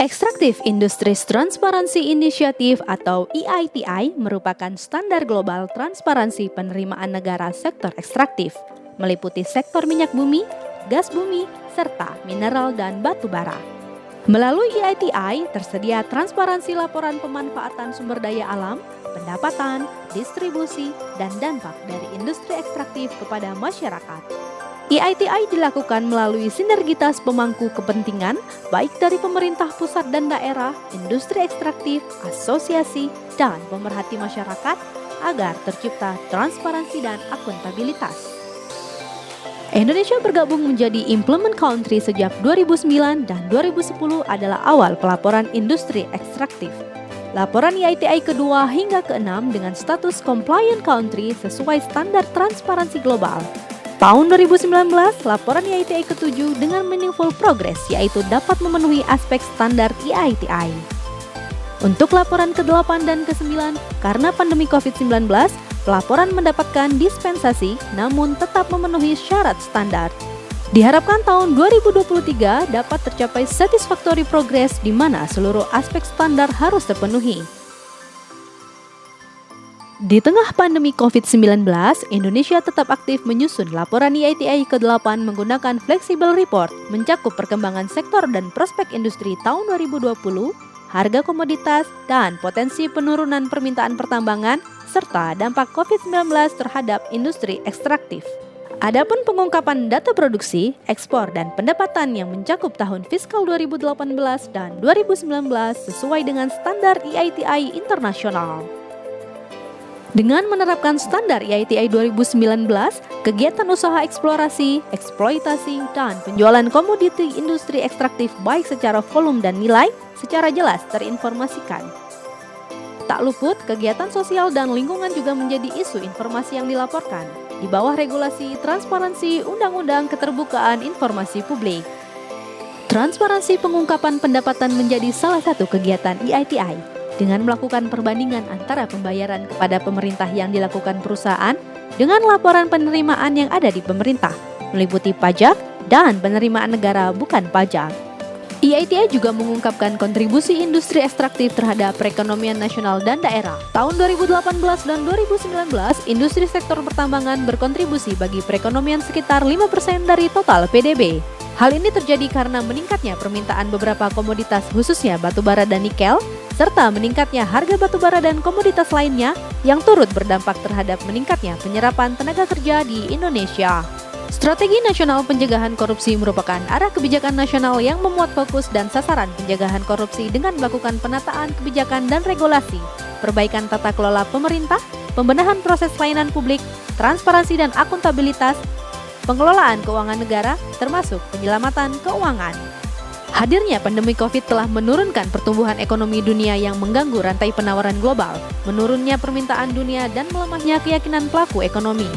Extractive Industries Transparency Initiative atau EITI merupakan standar global transparansi penerimaan negara sektor ekstraktif, meliputi sektor minyak bumi, gas bumi, serta mineral dan batu bara. Melalui EITI tersedia transparansi laporan pemanfaatan sumber daya alam, pendapatan, distribusi, dan dampak dari industri ekstraktif kepada masyarakat. EITI dilakukan melalui sinergitas pemangku kepentingan baik dari pemerintah pusat dan daerah, industri ekstraktif, asosiasi, dan pemerhati masyarakat agar tercipta transparansi dan akuntabilitas. Indonesia bergabung menjadi implement country sejak 2009 dan 2010 adalah awal pelaporan industri ekstraktif. Laporan EITI kedua hingga ke-6 dengan status compliant country sesuai standar transparansi global. Tahun 2019, laporan EITI ke-7 dengan meaningful progress yaitu dapat memenuhi aspek standar EITI. Untuk laporan ke-8 dan ke-9, karena pandemi COVID-19, pelaporan mendapatkan dispensasi namun tetap memenuhi syarat standar. Diharapkan tahun 2023 dapat tercapai satisfactory progress di mana seluruh aspek standar harus terpenuhi. Di tengah pandemi COVID-19, Indonesia tetap aktif menyusun laporan EITI ke-8 menggunakan flexible report, mencakup perkembangan sektor dan prospek industri tahun 2020, harga komoditas, dan potensi penurunan permintaan pertambangan, serta dampak COVID-19 terhadap industri ekstraktif. Adapun pengungkapan data produksi, ekspor, dan pendapatan yang mencakup tahun fiskal 2018 dan 2019 sesuai dengan standar EITI internasional. Dengan menerapkan standar EITI 2019, kegiatan usaha eksplorasi, eksploitasi, dan penjualan komoditi industri ekstraktif baik secara volume dan nilai secara jelas terinformasikan. Tak luput, kegiatan sosial dan lingkungan juga menjadi isu informasi yang dilaporkan di bawah regulasi transparansi Undang-Undang Keterbukaan Informasi Publik. Transparansi pengungkapan pendapatan menjadi salah satu kegiatan EITI. Dengan melakukan perbandingan antara pembayaran kepada pemerintah yang dilakukan perusahaan dengan laporan penerimaan yang ada di pemerintah, meliputi pajak dan penerimaan negara bukan pajak. EITI juga mengungkapkan kontribusi industri ekstraktif terhadap perekonomian nasional dan daerah. Tahun 2018 dan 2019, industri sektor pertambangan berkontribusi bagi perekonomian sekitar 5% dari total PDB. Hal ini terjadi karena meningkatnya permintaan beberapa komoditas khususnya batubara dan nikel, serta meningkatnya harga batubara dan komoditas lainnya yang turut berdampak terhadap meningkatnya penyerapan tenaga kerja di Indonesia. Strategi Nasional Pencegahan Korupsi merupakan arah kebijakan nasional yang memuat fokus dan sasaran pencegahan korupsi dengan melakukan penataan kebijakan dan regulasi, perbaikan tata kelola pemerintah, pembenahan proses pelayanan publik, transparansi dan akuntabilitas, pengelolaan keuangan negara, termasuk penyelamatan keuangan. Hadirnya pandemi COVID telah menurunkan pertumbuhan ekonomi dunia yang mengganggu rantai penawaran global, menurunnya permintaan dunia dan melemahnya keyakinan pelaku ekonomi.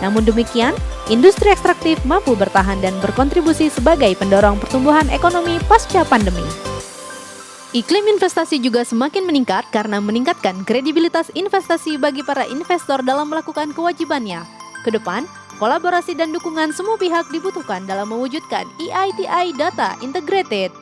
Namun demikian, industri ekstraktif mampu bertahan dan berkontribusi sebagai pendorong pertumbuhan ekonomi pasca pandemi. Iklim investasi juga semakin meningkat karena meningkatkan kredibilitas investasi bagi para investor dalam melakukan kewajibannya. Kedepan, kolaborasi dan dukungan semua pihak dibutuhkan dalam mewujudkan EITI Data Integrated.